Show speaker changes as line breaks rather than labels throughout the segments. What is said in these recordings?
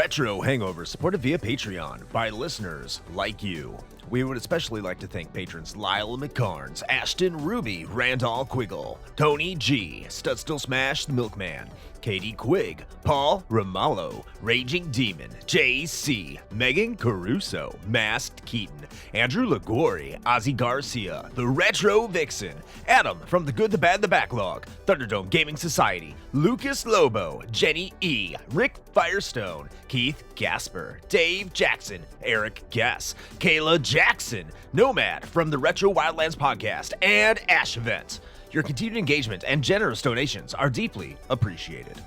Retro Hangover, supported via Patreon by listeners like you. We would especially like to thank patrons Lyle McKarns, Ashton, Ruby, Randall, Quiggle, Tony G, Studstill Smash, the Milkman, Katie Quigg, Paul Romalho, Raging Demon, JC, Meagan, Caruso, MaskedKeaton, Andrew Liguori, Ozzy Garcia, the Retro Vixen, Adam from The Good, the Bad, the Backlog, Thunderdome Gaming Society, Lucas Lobo, Jenny E, Rick Firestone, Keith Gasper, Dave Jackson, Eric Gess, Kayla Jackson, Nomad from the Retro Wildlands Podcast, and Ashevent. Your continued engagement and generous donations are deeply appreciated.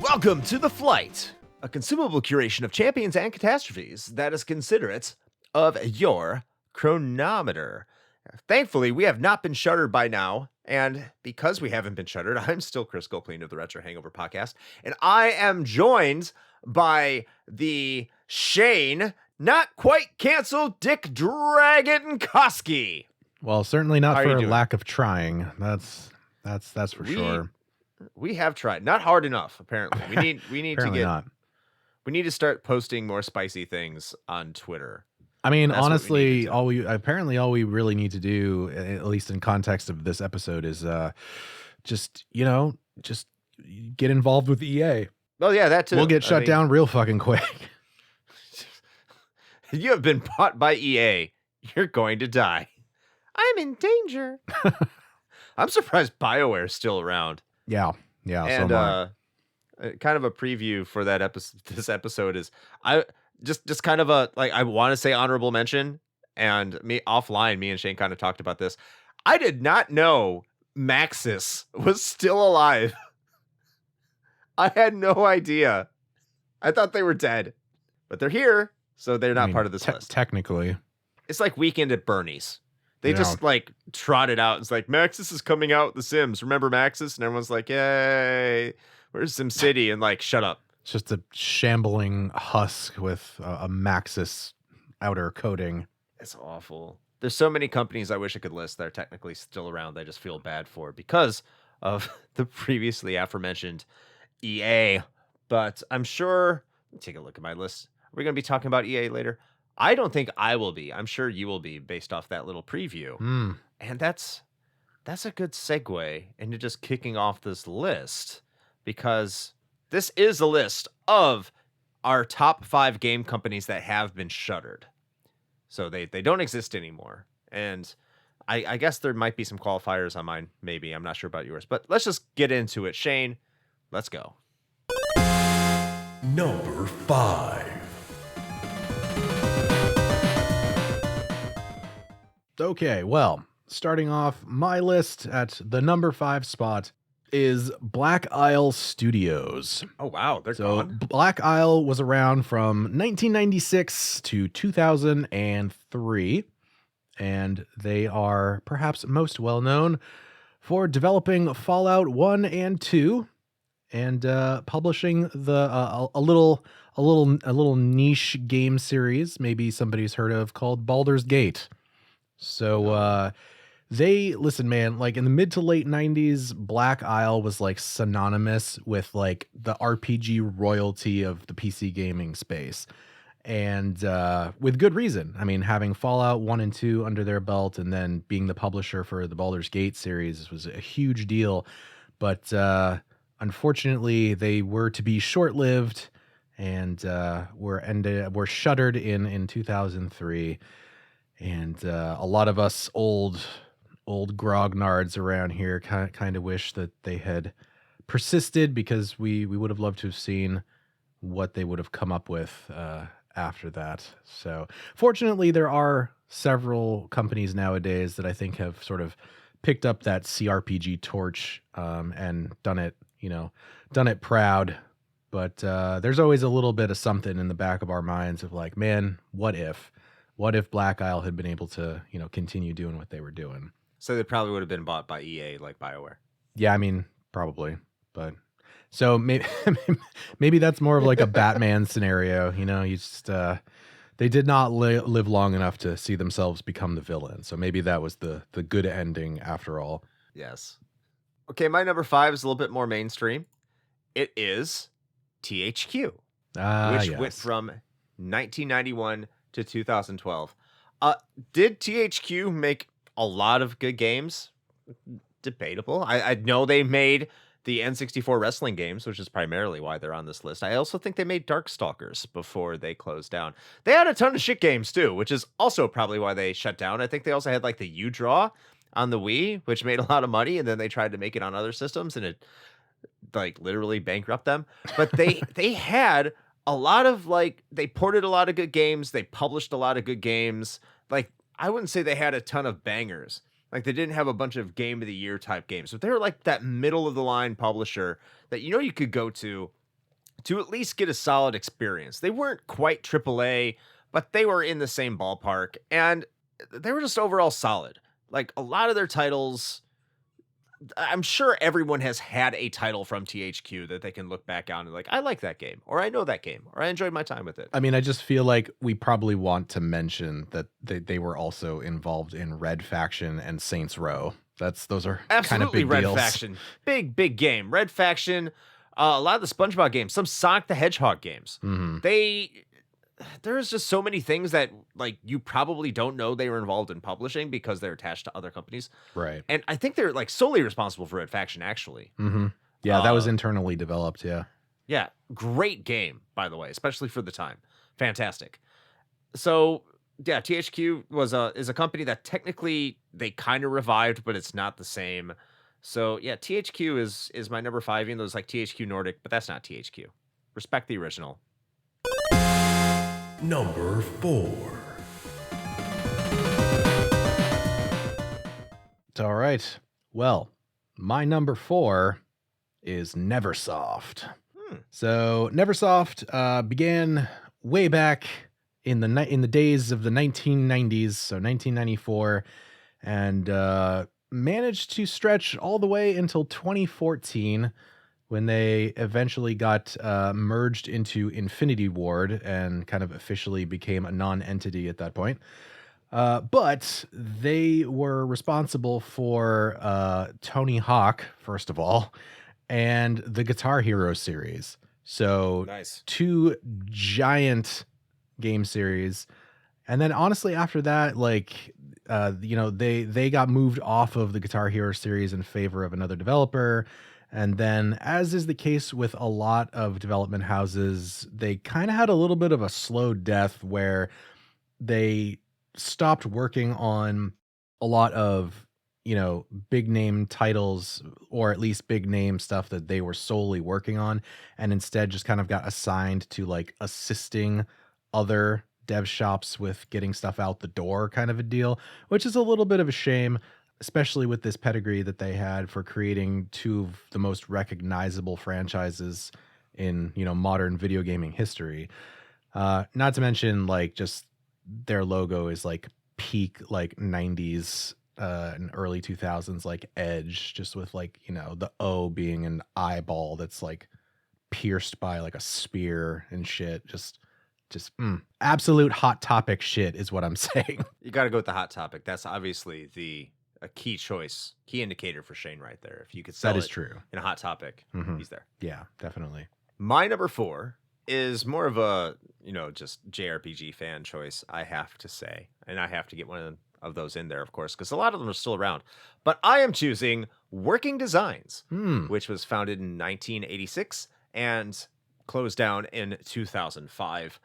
Welcome to The Flight, a consumable curation of champions and catastrophes that is considerate of your chronometer. Thankfully, we have not been shuttered by now, and because we haven't been shuttered, I'm still Chris Copeland of the Retro Hangover Podcast, and I am joined by the Shane, not quite canceled, Dick Dragon Koski.
Well, certainly not for lack of trying. That's for sure.
We have tried. Not hard enough, apparently. We need to get
not.
We need to start posting more spicy things on Twitter.
I mean, honestly, all we really need to do, at least in context of this episode, is just get involved with EA.
Well, yeah, that too.
We'll get shut down real fucking quick.
You have been bought by EA. You're going to die. I'm in danger. I'm surprised BioWare's still around.
Yeah.
And kind of a preview for that episode. This episode is I kind of I want to say honorable mention. And me and Shane kind of talked about this. I did not know Maxis was still alive. I had no idea. I thought they were dead, but they're here, so they're not part of this list.
Technically,
it's like Weekend at Bernie's. They just trotted out. It's like, Maxis is coming out with The Sims. Remember Maxis? And everyone's like, yay. Where's SimCity? And shut up.
It's just a shambling husk with a Maxis outer coating.
It's awful. There's so many companies I wish I could list that are technically still around. I just feel bad for because of the previously aforementioned EA. But I'm sure, let me take a look at my list. Are we going to be talking about EA later? I don't think I will be. I'm sure you will be based off that little preview. And that's a good segue into just kicking off this list, because this is a list of our top 5 game companies that have been shuttered. So they don't exist anymore. And I guess there might be some qualifiers on mine. Maybe. I'm not sure about yours. But let's just get into it. Shane, let's go.
Number 5.
Okay, well, starting off my list at the number 5 spot is Black Isle Studios.
Oh, wow. They're gone.
Black Isle was around from 1996 to 2003, and they are perhaps most well known for developing Fallout 1 and 2 and publishing a little niche game series maybe somebody's heard of called Baldur's Gate. So listen, man, in the mid to late 90s, Black Isle was synonymous with the RPG royalty of the PC gaming space. And with good reason. I mean, having Fallout 1 and 2 under their belt and then being the publisher for the Baldur's Gate series was a huge deal. But unfortunately, they were to be short-lived and were shuttered in 2003. And a lot of us old grognards around here kind of wish that they had persisted, because we would have loved to have seen what they would have come up with after that. So fortunately, there are several companies nowadays that I think have sort of picked up that CRPG torch and done it proud. But there's always a little bit of something in the back of our minds of man, what if? what if Black Isle had been able to, continue doing what they were doing?
So they probably would have been bought by EA, like BioWare.
Yeah, I mean, probably. But so maybe that's more of like a Batman scenario. You just they did not live long enough to see themselves become the villain. So maybe that was the good ending after all.
Yes. Okay, my number 5 is a little bit more mainstream. It is THQ, which went from 1991 to 2012. Did THQ make a lot of good games? Debatable. I know they made the N64 wrestling games, which is primarily why they're on this list. I also think they made Darkstalkers before they closed down. They had a ton of shit games too, which is also probably why they shut down. I think they also had like the U-Draw on the Wii, which made a lot of money, and then they tried to make it on other systems, and it like literally bankrupt them. But they had a lot of they ported a lot of good games. They published a lot of good games. Like, I wouldn't say they had a ton of bangers. Like, they didn't have a bunch of game of the year type games, but they were like that middle of the line publisher that you could go to at least get a solid experience. They weren't quite AAA, but they were in the same ballpark, and they were just overall solid. Like, a lot of their titles, I'm sure everyone has had a title from THQ that they can look back on and like, I like that game, or I know that game, or I enjoyed my time with it.
I mean, I just feel like we probably want to mention that they were also involved in Red Faction and Saints Row. Those are
absolutely
kind of big
Red
deals.
Faction, big game. Red Faction, a lot of the SpongeBob games, some Sonic the Hedgehog games.
Mm-hmm.
There's just so many things that like you probably don't know they were involved in publishing because they're attached to other companies.
Right.
And I think they're like solely responsible for Red Faction, actually.
Mm-hmm. Yeah, that was internally developed. Yeah.
Yeah. Great game, by the way, especially for the time. Fantastic. So yeah, THQ is a company that technically they kind of revived, but it's not the same. So yeah, THQ is my number 5, even though it's like THQ Nordic, but that's not THQ. Respect the original.
Number 4.
All right. Well, my number 4 is Neversoft. So Neversoft began way back in the days of the 1990s, so 1994, and managed to stretch all the way until 2014, when they eventually got merged into Infinity Ward and kind of officially became a non-entity at that point. But they were responsible for Tony Hawk, first of all, and the Guitar Hero series. So
nice.
2 giant game series. And then honestly, after that, they got moved off of the Guitar Hero series in favor of another developer. And then, as is the case with a lot of development houses, they kind of had a little bit of a slow death where they stopped working on a lot of, big name titles, or at least big name stuff that they were solely working on, and instead just kind of got assigned to like assisting other dev shops with getting stuff out the door kind of a deal, which is a little bit of a shame, especially with this pedigree that they had for creating 2 of the most recognizable franchises in, modern video gaming history. Not to mention like just their logo is like peak like 90s and early 2000s like edge, just with like, the O being an eyeball that's like pierced by like a spear and shit. Just absolute Hot Topic shit is what I'm saying.
You got to go with the Hot Topic. That's obviously a key choice, key indicator for Shane right there. If you could sell
that is
it
true
in a Hot Topic, he's there.
Yeah, definitely.
My number 4 is more of a, just JRPG fan choice, I have to say. And I have to get one of those in there, of course, because a lot of them are still around. But I am choosing Working Designs, which was founded in 1986 and closed down in 2005.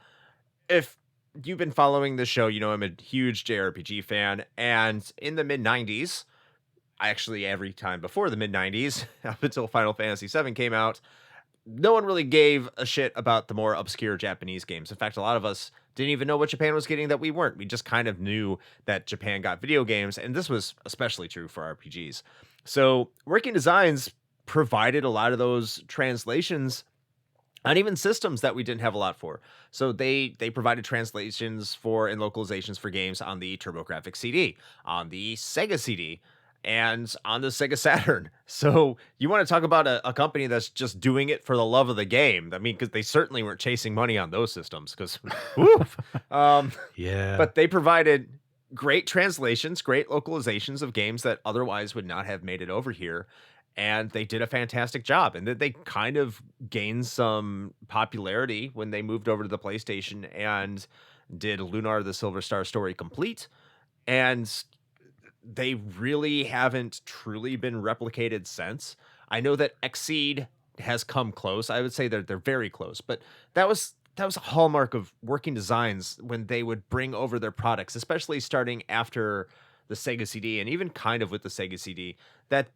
If you've been following the show, I'm a huge JRPG fan. And in the mid-90s, actually every time before the mid-90s, up until Final Fantasy VII came out, no one really gave a shit about the more obscure Japanese games. In fact, a lot of us didn't even know what Japan was getting that we weren't. We just kind of knew that Japan got video games, and this was especially true for RPGs. So Working Designs provided a lot of those translations and even systems that we didn't have a lot for. So they provided translations for and localizations for games on the TurboGrafx CD, on the Sega CD, and on the Sega Saturn. So you want to talk about a company that's just doing it for the love of the game. I mean, because they certainly weren't chasing money on those systems. Because,
yeah.
But they provided great translations, great localizations of games that otherwise would not have made it over here. And they did a fantastic job. And then they kind of gained some popularity when they moved over to the PlayStation and did Lunar the Silver Star Story Complete. And they really haven't truly been replicated since. I know that Exceed has come close. I would say they're very close. But that was a hallmark of Working Designs when they would bring over their products, especially starting after the Sega CD and even kind of with the Sega CD, that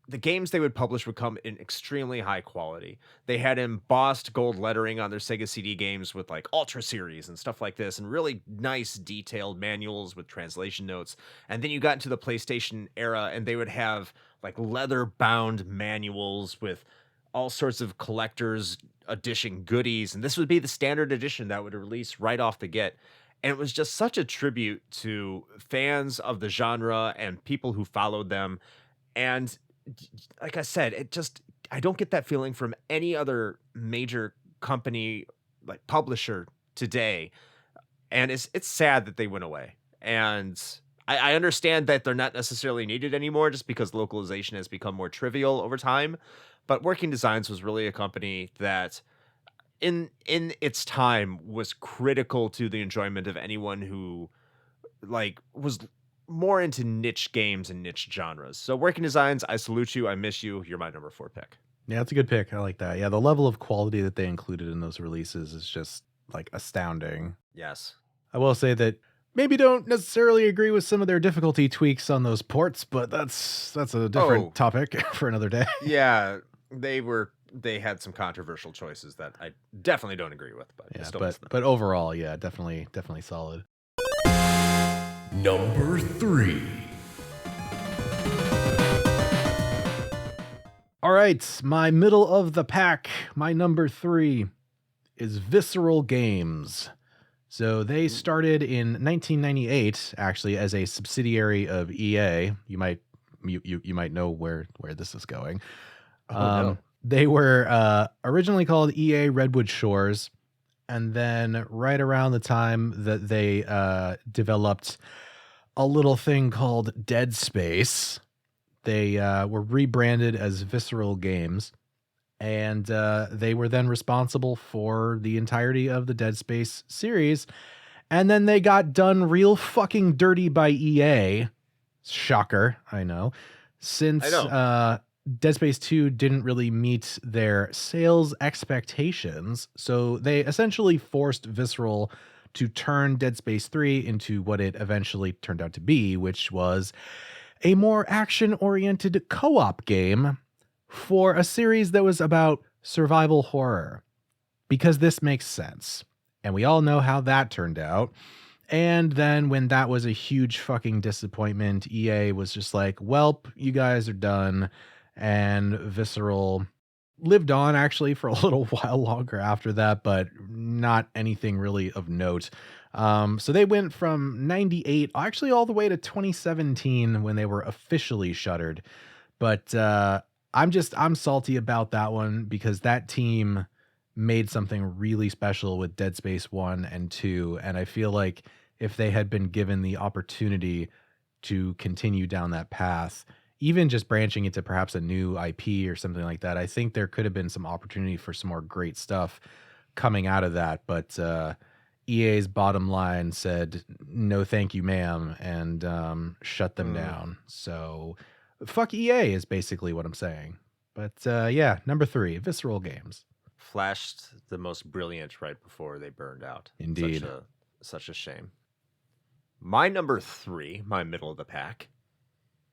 the games they would publish would come in extremely high quality. They had embossed gold lettering on their Sega CD games with like Ultra Series and stuff like this, and really nice detailed manuals with translation notes. And then you got into the PlayStation era and they would have like leather bound manuals with all sorts of collector's edition goodies. And this would be the standard edition that would release right off the get. And it was just such a tribute to fans of the genre and people who followed them. And like I said, I don't get that feeling from any other major company, like publisher today. And it's sad that they went away. And I understand that they're not necessarily needed anymore just because localization has become more trivial over time. But Working Designs was really a company that in its time was critical to the enjoyment of anyone who like was more into niche games and niche genres. So Working Designs, I salute you. I miss you. You're my number 4 pick.
Yeah, that's a good pick. I like that. Yeah, the level of quality that they included in those releases is just like astounding.
Yes.
I will say that maybe don't necessarily agree with some of their difficulty tweaks on those ports, but that's a different topic for another day.
Yeah, they had some controversial choices that I definitely don't agree with, but
yeah, but overall, yeah, definitely solid.
Number 3.
All right, my middle of the pack, my number 3 is Visceral Games. So they started in 1998, actually, as a subsidiary of EA. You might know where this is going.
No.
They were originally called EA Redwood Shores, and then right around the time that they developed a little thing called Dead Space, they were rebranded as Visceral Games, and they were then responsible for the entirety of the Dead Space series. And then they got done real fucking dirty by EA. Shocker, I know. Since Dead Space 2 didn't really meet their sales expectations, so they essentially forced Visceral to turn Dead Space 3 into what it eventually turned out to be, which was a more action-oriented co-op game for a series that was about survival horror. Because this makes sense. And we all know how that turned out. And then when that was a huge fucking disappointment, EA was just like, welp, you guys are done. And Visceral lived on actually for a little while longer after that, but not anything really of note. So they went from 98 actually all the way to 2017 when they were officially shuttered. But I'm salty about that one because that team made something really special with Dead Space 1 and 2. And I feel like if they had been given the opportunity to continue down that path, even just branching into perhaps a new IP or something like that, I think there could have been some opportunity for some more great stuff coming out of that. But EA's bottom line said, no, thank you, ma'am, and shut them down. So fuck EA is basically what I'm saying. But yeah, number 3, Visceral Games.
Flashed the most brilliant right before they burned out.
Indeed.
Such a shame. My number 3, my middle of the pack,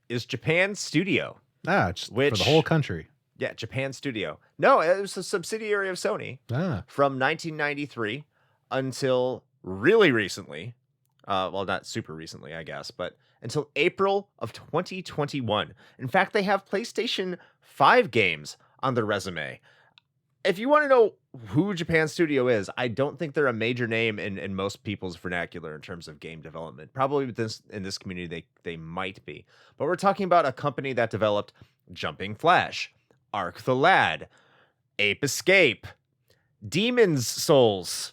is Japan Studio.
For the whole country.
Yeah, Japan Studio. No, it was a subsidiary of Sony from 1993 until really recently. Well, not super recently, I guess, but until April of 2021. In fact, they have PlayStation 5 games on their resume. if you want to know who Japan Studio is, I don't think they're a major name in most people's vernacular in terms of game development. Probably in this community, they might be. But we're talking about a company that developed Jumping Flash, Arc the Lad, Ape Escape, Demon's Souls.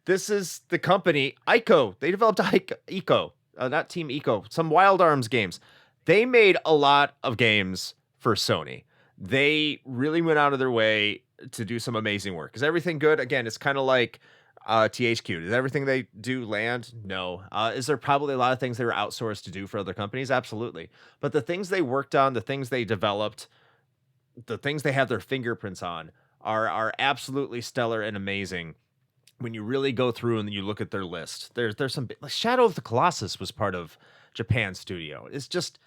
This is the company, Ico. They developed Ico, not Team Ico, some Wild Arms games. They made a lot of games for Sony. They really went out of their way to do some amazing work. Is everything good? Again, it's kind of like THQ. Does everything they do land? No. Is there probably a lot of things they were outsourced to do for other companies? Absolutely. But the things they worked on, the things they developed, the things they have their fingerprints on are absolutely stellar and amazing. When you really go through and you look at their list, there's some, like Shadow of the Colossus was part of Japan Studio. It's just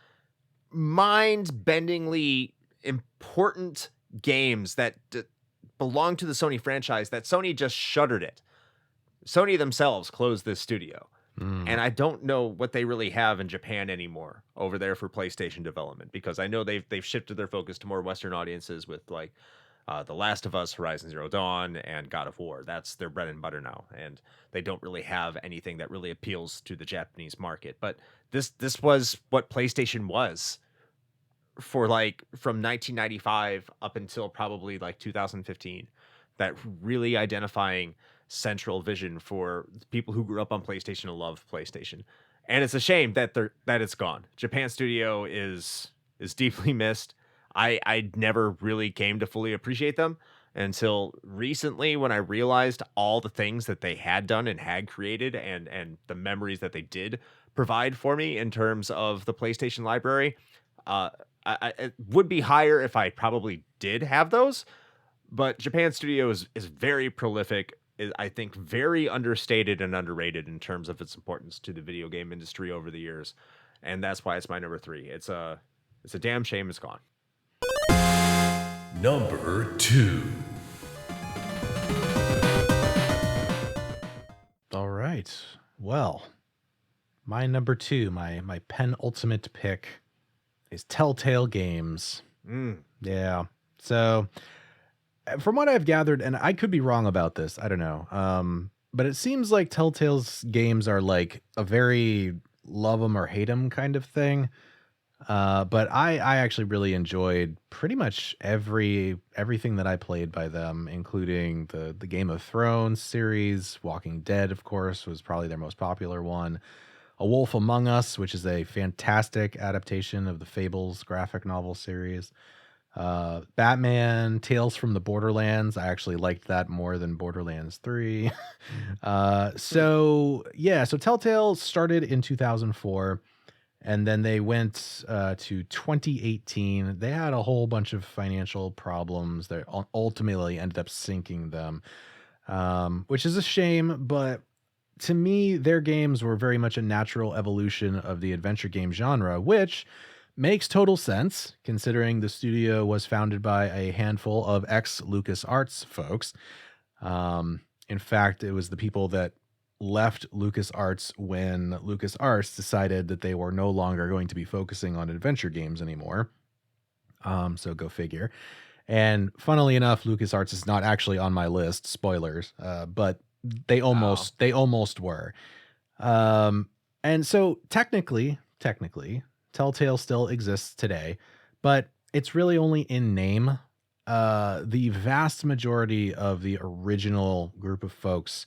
mind-bendingly important games that belong to the Sony franchise that Sony just shuttered it. Sony themselves closed this studio. And I don't know what they really have in Japan anymore over there for PlayStation development, because I know they've shifted their focus to more Western audiences with like The Last of Us, Horizon Zero Dawn, and God of War. That's their bread and butter now, and they don't really have anything that really appeals to the Japanese market. But this was what PlayStation was for like from 1995 up until probably like 2015. That really identifying central vision for people who grew up on PlayStation and love PlayStation. And it's a shame that it's gone. Japan Studio is deeply missed. I never really came to fully appreciate them until recently, when I realized all the things that they had done and had created, and the memories that they did provide for me in terms of the PlayStation library. It would be higher if I probably did have those, but Japan Studio is very prolific. I think very understated and underrated in terms of its importance to the video game industry over the years, and that's why it's my number 3. It's a damn shame it's gone.
Number 2.
All right. Well, my number 2, my penultimate pick is Telltale Games. Yeah. So from what I've gathered, and I could be wrong about this, I don't know. But it seems like Telltale's games are like a very love them or hate them kind of thing. But I actually really enjoyed pretty much everything that I played by them, including the Game of Thrones series. Walking Dead, of course, was probably their most popular one. A Wolf Among Us, which is a fantastic adaptation of the Fables graphic novel series. Batman, Tales from the Borderlands. I actually liked that more than Borderlands 3. So Telltale started in 2004. And then they went to 2018. They had a whole bunch of financial problems that ultimately ended up sinking them, which is a shame. But to me, their games were very much a natural evolution of the adventure game genre, which makes total sense considering the studio was founded by a handful of ex-LucasArts folks. In fact, it was the people that left LucasArts when LucasArts decided that they were no longer going to be focusing on adventure games anymore. So go figure. And funnily enough, LucasArts is not actually on my list, spoilers, but they almost were. And so technically, Telltale still exists today, but it's really only in name. The vast majority of the original group of folks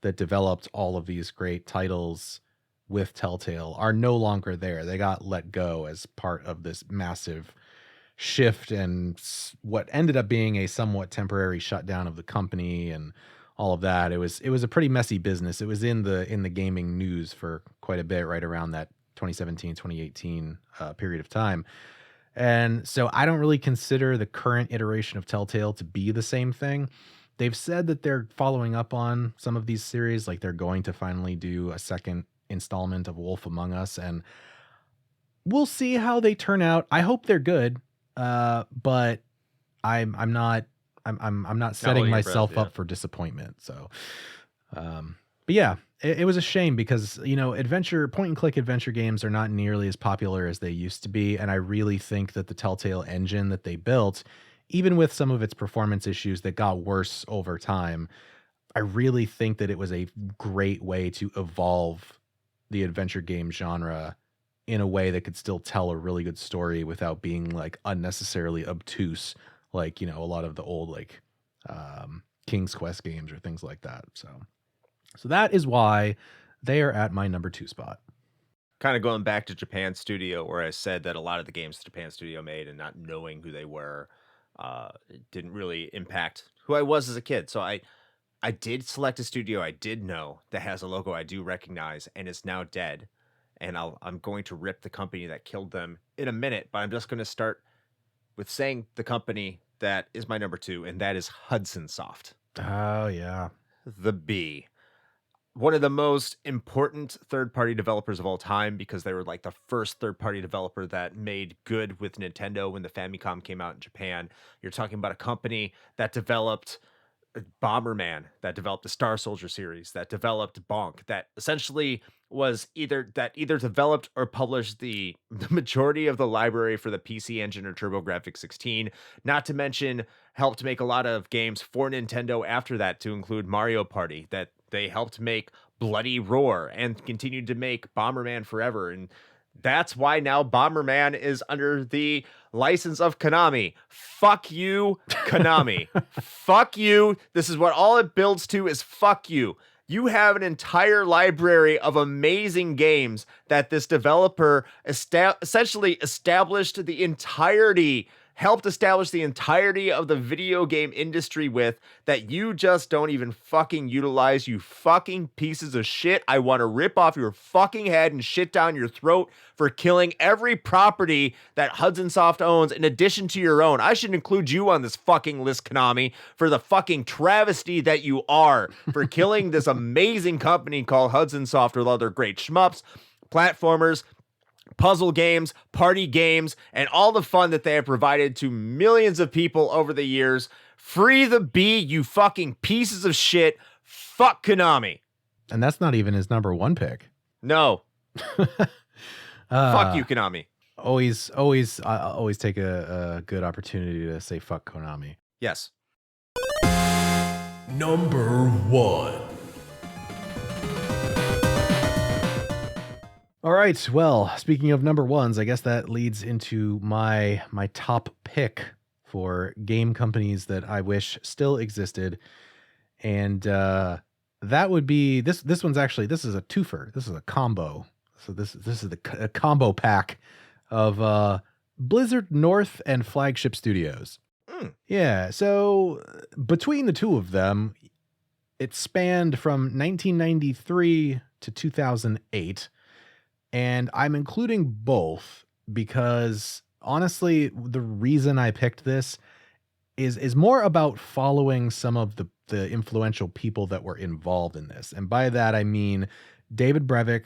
that developed all of these great titles with Telltale are no longer there. They got let go as part of this massive shift and what ended up being a somewhat temporary shutdown of the company and all of that. It was a pretty messy business. It was in the gaming news for quite a bit right around that 2017, 2018 period of time. And so I don't really consider the current iteration of Telltale to be the same thing. They've said that they're following up on some of these series, like they're going to finally do a second installment of Wolf Among Us, and we'll see how they turn out. I hope they're good, but I'm not setting myself up for disappointment. So, but yeah, it was a shame because point and click adventure games are not nearly as popular as they used to be, and I really think that the Telltale engine that they built even with some of its performance issues that got worse over time, I really think that it was a great way to evolve the adventure game genre in a way that could still tell a really good story without being like unnecessarily obtuse, like, you know, a lot of the old like King's Quest games or things like that. So that is why they are at my number 2 spot.
Kind of going back to Japan Studio, where I said that a lot of the games Japan Studio made and not knowing who they were didn't really impact who I was as a kid. So I did select a studio I did know that has a logo I do recognize and is now dead. And I'm going to rip the company that killed them in a minute, but I'm just going to start with saying the company that is my number 2, and that is Hudson Soft.
Oh, yeah.
The B. One of the most important third-party developers of all time, because they were like the first third-party developer that made good with Nintendo when the Famicom came out in Japan. You're talking about a company that developed Bomberman, that developed the Star Soldier series, that developed Bonk, that essentially was either developed or published the majority of the library for the PC Engine or TurboGrafx 16, not to mention helped make a lot of games for Nintendo after that, to include Mario Party, that they helped make Bloody Roar and continued to make Bomberman forever. And that's why now Bomberman is under the license of Konami. Fuck you, Konami. Fuck you. This is what all it builds to is fuck you. You have an entire library of amazing games that this developer essentially helped establish the entirety of the video game industry with, that you just don't even fucking utilize, you fucking pieces of shit. I want to rip off your fucking head and shit down your throat for killing every property that Hudson Soft owns in addition to your own. I should include you on this fucking list, Konami, for the fucking travesty that you are, for killing this amazing company called Hudson Soft with all their great shmups, platformers, puzzle games, party games, and all the fun that they have provided to millions of people over the years. Free the B, you fucking pieces of shit. Fuck Konami.
And that's not even his number 1 pick.
No. Fuck you, Konami.
Always take a good opportunity to say fuck Konami.
Yes.
Number 1.
All right. Well, speaking of number 1s, I guess that leads into my top pick for game companies that I wish still existed. And that would be this one's actually, this is a twofer. This is a combo. So this is a combo pack of Blizzard North and Flagship Studios. Yeah. So between the two of them, it spanned from 1993 to 2008. And I'm including both because honestly, the reason I picked this is more about following some of the influential people that were involved in this. And by that, I mean David Brevik,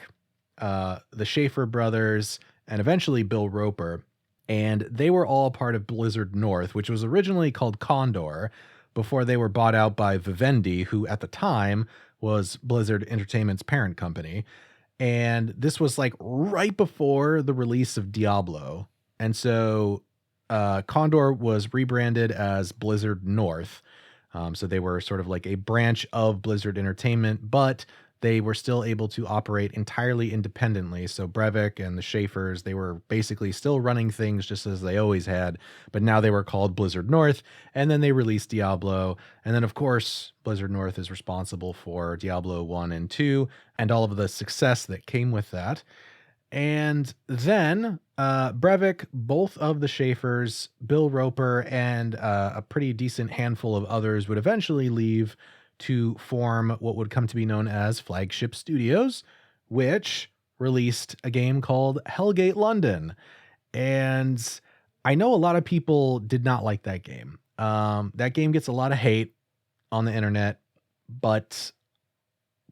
the Schaefer brothers, and eventually Bill Roper. And they were all part of Blizzard North, which was originally called Condor before they were bought out by Vivendi, who at the time was Blizzard Entertainment's parent company. And this was like right before the release of Diablo. And so Condor was rebranded as Blizzard North. So they were sort of like a branch of Blizzard Entertainment, but they were still able to operate entirely independently. So Brevik and the Schaefers, they were basically still running things just as they always had, but now they were called Blizzard North. And then they released Diablo. And then, of course, Blizzard North is responsible for Diablo 1 and 2 and all of the success that came with that. And then Brevik, both of the Schaefers, Bill Roper, and a pretty decent handful of others would eventually leave to form what would come to be known as Flagship Studios, which released a game called Hellgate London. And I know a lot of people did not like that game. That game gets a lot of hate on the internet, but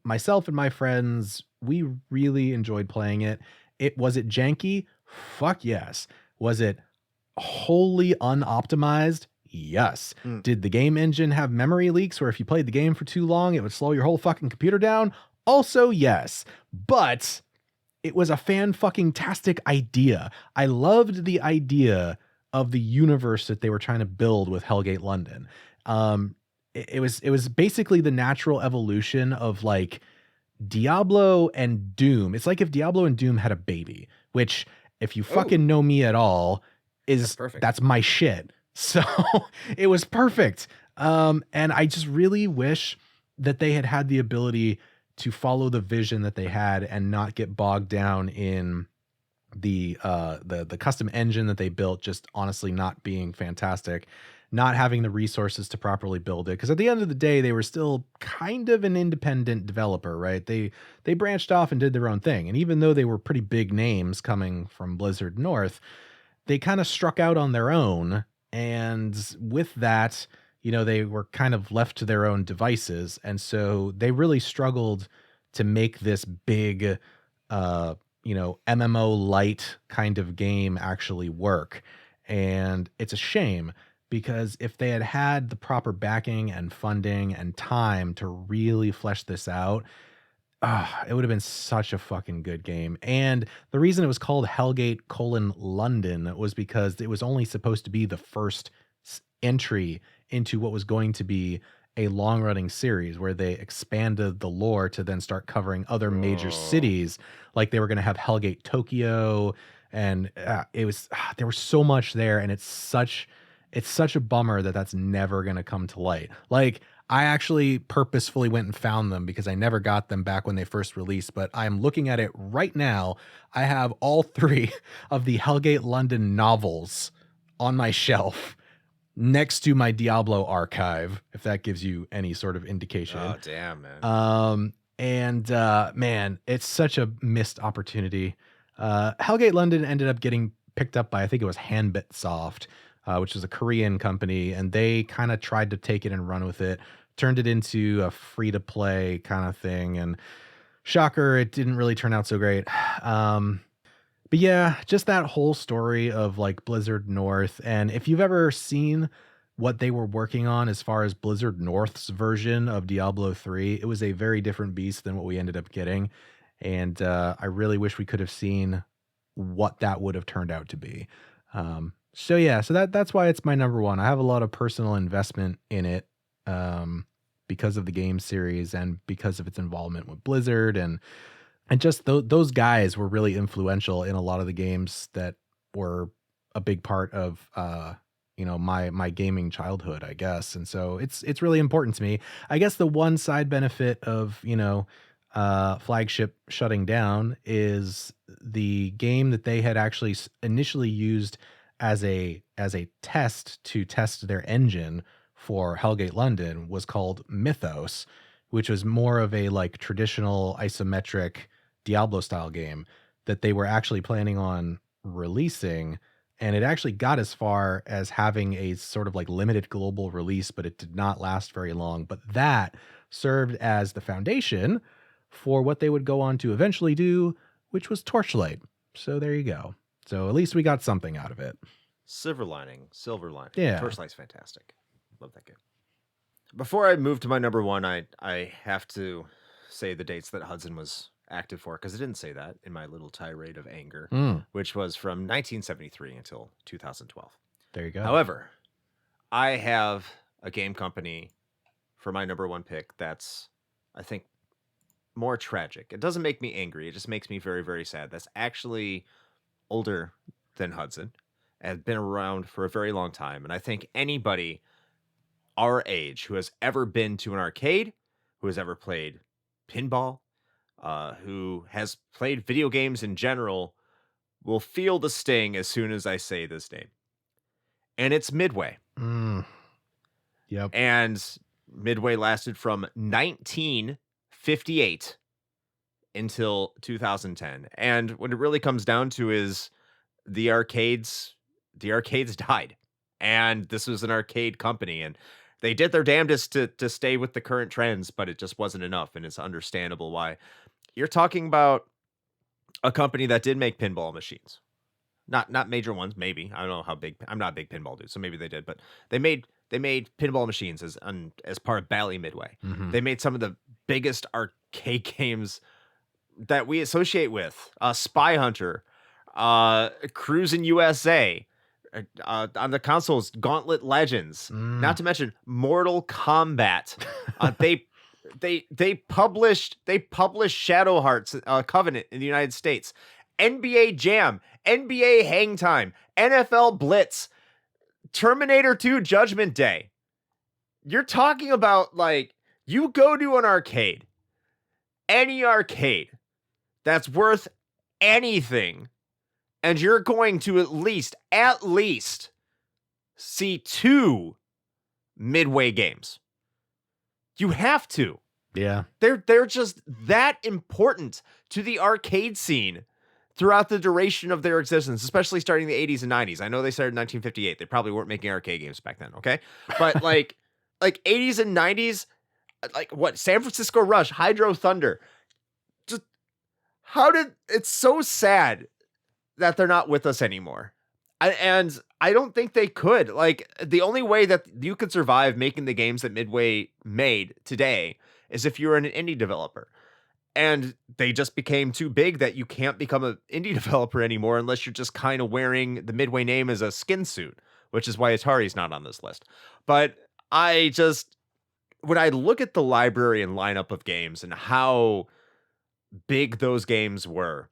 myself and my friends, we really enjoyed playing it. Was it janky? Fuck yes. Was it wholly unoptimized? Yes. Did the game engine have memory leaks where if you played the game for too long, it would slow your whole fucking computer down? Also, yes. But it was a fan-fucking-tastic idea. I loved the idea of the universe that they were trying to build with Hellgate London. It was basically the natural evolution of like Diablo and Doom. It's like if Diablo and Doom had a baby, which if you fucking know me at all, that's my shit. So it was perfect. And I just really wish that they had the ability to follow the vision that they had and not get bogged down in the custom engine that they built, just honestly not being fantastic, not having the resources to properly build it. Because at the end of the day, they were still kind of an independent developer, right? They branched off and did their own thing. And even though they were pretty big names coming from Blizzard North, they kind of struck out on their own. And with that, they were kind of left to their own devices. And so they really struggled to make this big, MMO light kind of game actually work. And it's a shame, because if they had the proper backing and funding and time to really flesh this out, it would have been such a fucking good game. And the reason it was called Hellgate: London was because it was only supposed to be the first entry into what was going to be a long-running series where they expanded the lore to then start covering other major cities. Like they were going to have Hellgate Tokyo, and there was so much there, and it's such a bummer that that's never going to come to light. Like, I actually purposefully went and found them because I never got them back when they first released, but I'm looking at it right now. I have all 3 of the Hellgate London novels on my shelf next to my Diablo archive, if that gives you any sort of indication.
Oh, damn, man.
Man, it's such a missed opportunity. Hellgate London ended up getting picked up by, I think it was Hanbitsoft, which is a Korean company, and they kind of tried to take it and run with it, turned it into a free-to-play kind of thing, and shocker, it didn't really turn out so great. But yeah, just that whole story of like Blizzard North, and if you've ever seen what they were working on as far as Blizzard North's version of Diablo 3, it was a very different beast than what we ended up getting, and I really wish we could have seen what that would have turned out to be. So that's why it's my number 1. I have a lot of personal investment in it, because of the game series and because of its involvement with Blizzard, and just those guys were really influential in a lot of the games that were a big part of my gaming childhood, I guess. And so it's really important to me. I guess the one side benefit of Flagship shutting down is the game that they had actually initially used as a test to test their engine for Hellgate London was called Mythos, which was more of a like traditional isometric Diablo style game that they were actually planning on releasing. And it actually got as far as having a sort of like limited global release, but it did not last very long. But that served as the foundation for what they would go on to eventually do, which was Torchlight. So there you go. So at least we got something out of it.
Silver lining.
Yeah.
Torchlight's fantastic. Love that game. Before I move to my number 1, I have to say the dates that Hudson was active for, because it didn't say that in my little tirade of anger, which was from 1973 until 2012.
There you go.
However, I have a game company for my number 1 pick that's, I think, more tragic. It doesn't make me angry. It just makes me very, very sad. That's actually older than Hudson and been around for a very long time. And I think anybody our age who has ever been to an arcade, who has ever played pinball, who has played video games in general, will feel the sting as soon as I say this name. And it's Midway.
Yep.
And Midway lasted from 1958 until 2010. And what it really comes down to is the arcades died. And this was an arcade company, and they did their damnedest to stay with the current trends, but it just wasn't enough. And it's understandable why. You're talking about a company that did make pinball machines. Not major ones, maybe. I don't know how big. I'm not a big pinball dude, so maybe they did. But they made pinball machines as part of Bally Midway.
Mm-hmm.
They made some of the biggest arcade games that we associate with Spy Hunter, Cruisin' USA, On the consoles, Gauntlet Legends, not to mention Mortal Kombat. They published Shadow Hearts Covenant in the United States, NBA Jam, NBA Hang Time, NFL Blitz, Terminator 2 Judgment Day. You're talking about, like, you go to an arcade, any arcade that's worth anything, and you're going to at least see 2 Midway games. You have to.
Yeah.
They're just that important to the arcade scene throughout the duration of their existence, especially starting in the 80s and 90s. I know they started in 1958. They probably weren't making arcade games back then, okay? But like 80s and 90s, like what? San Francisco Rush, Hydro Thunder. Just it's so sad that they're not with us anymore. And I don't think they could. Like, the only way that you could survive making the games that Midway made today is if you're an indie developer. And they just became too big that you can't become an indie developer anymore unless you're just kind of wearing the Midway name as a skin suit, which is why Atari's not on this list. But when I look at the library and lineup of games and how big those games were,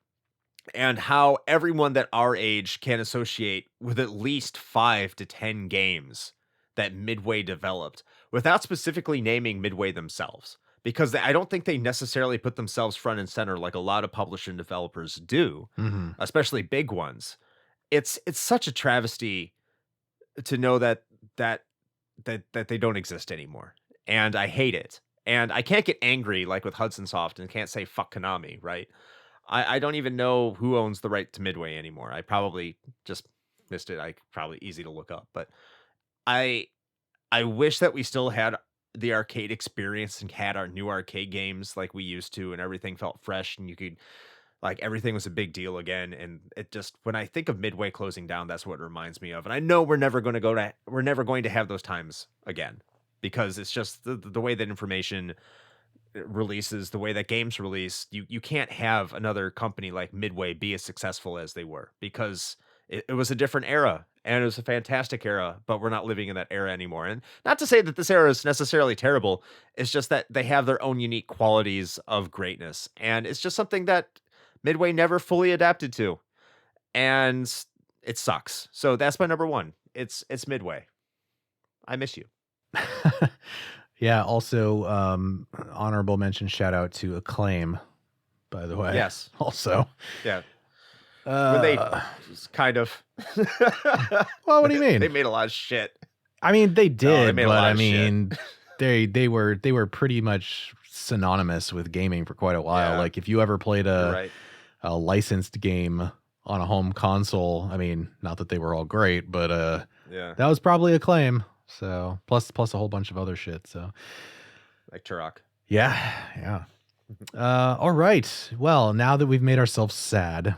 and how everyone that our age can associate with at least 5 to 10 games that Midway developed without specifically naming Midway themselves, because I don't think they necessarily put themselves front and center like a lot of publishing developers do, especially big ones. It's such a travesty to know that they don't exist anymore. And I hate it. And I can't get angry like with Hudson Soft and can't say fuck Konami, right? I don't even know who owns the right to Midway anymore. I probably just missed it. Probably easy to look up, but I wish that we still had the arcade experience and had our new arcade games like we used to, and everything felt fresh and you could, like, everything was a big deal again. And it just, when I think of Midway closing down, that's what it reminds me of. And I know we're never going to have those times again, because it's just the way that information releases, the way that games release, you can't have another company like Midway be as successful as they were, because it was a different era and it was a fantastic era, but we're not living in that era anymore. And not to say that this era is necessarily terrible, it's just that they have their own unique qualities of greatness, and it's just something that Midway never fully adapted to, and it sucks. So that's my number 1. It's Midway. I miss you.
Yeah, also honorable mention, shout out to Acclaim, by the way.
Yes.
Also.
Yeah. They kind of.
Well, what do you mean?
They made a lot of shit.
I mean, they did,
but
I mean, they were pretty much synonymous with gaming for quite a while. Yeah. Like, if you ever played a licensed game on a home console, I mean, not that they were all great, but that was probably Acclaim. So plus a whole bunch of other shit. So
like Turok.
Yeah. All right. Well, now that we've made ourselves sad,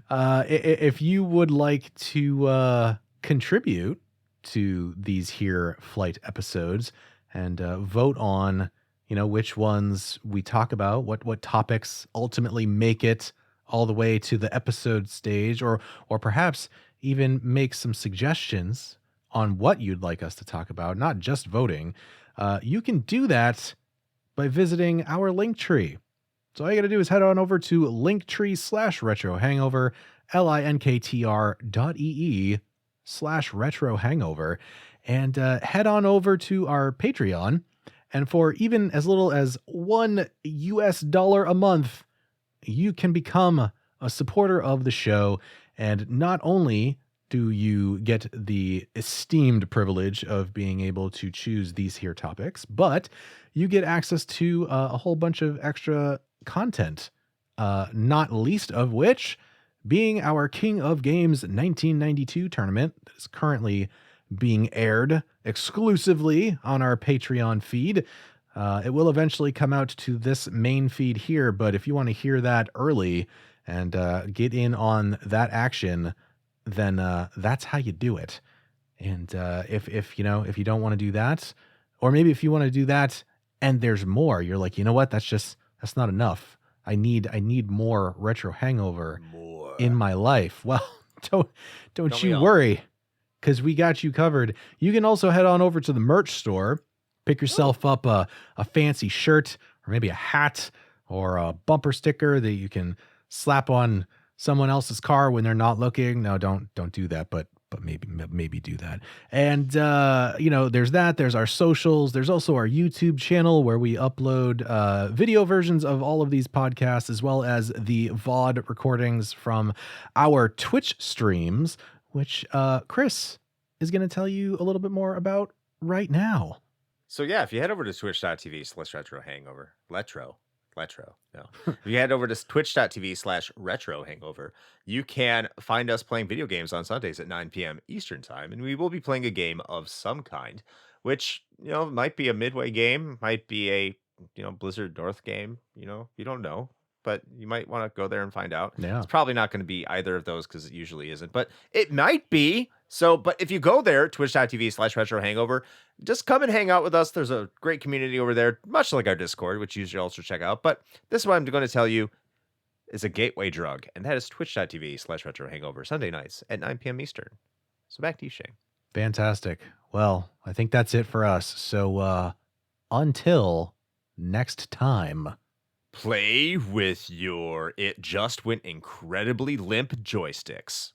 if you would like to contribute to these here flight episodes and vote on, which ones we talk about, what topics ultimately make it all the way to the episode stage, or perhaps even make some suggestions on what you'd like us to talk about, not just voting, you can do that by visiting our Linktree. So all you got to do is head on over to linktree/retrohangover, linktr.ee/retrohangover, and head on over to our Patreon. And for even as little as $1 a month, you can become a supporter of the show. And not only do you get the esteemed privilege of being able to choose these here topics, but you get access to a whole bunch of extra content, not least of which being our King of Games 1992 tournament that is currently being aired exclusively on our Patreon feed. It will eventually come out to this main feed here, but if you want to hear that early and get in on that action, then that's how you do it. And if you don't want to do that, or maybe if you want to do that and there's more, you're like, you know what, that's not enough. I need more Retro Hangover in my life. Well, Don't you worry, because we got you covered. You can also head on over to the merch store, pick yourself up a fancy shirt or maybe a hat or a bumper sticker that you can slap on someone else's car when they're not looking. No, don't do that, but maybe do that. And there's that. There's our socials. There's also our YouTube channel where we upload video versions of all of these podcasts, as well as the VOD recordings from our Twitch streams, which Chris is going to tell you a little bit more about right now.
So yeah, if you head over to twitch.tv/retrohangover, if you head over to twitch.tv/retrohangover, you can find us playing video games on Sundays at 9 p.m. Eastern time, and we will be playing a game of some kind, which, might be a Midway game, might be a, Blizzard North game, you don't know, but you might want to go there and find out.
Yeah.
It's probably not going to be either of those because it usually isn't, but it might be. So, but if you go there, twitch.tv/retrohangover, just come and hang out with us. There's a great community over there, much like our Discord, which you should also check out. But this is what I'm going to tell you is a gateway drug, and that is twitch.tv/retrohangover, Sunday nights at 9 p.m. Eastern. So back to you, Shane.
Fantastic. Well, I think that's it for us. So until next time.
Play with your It Just Went Incredibly Limp joysticks.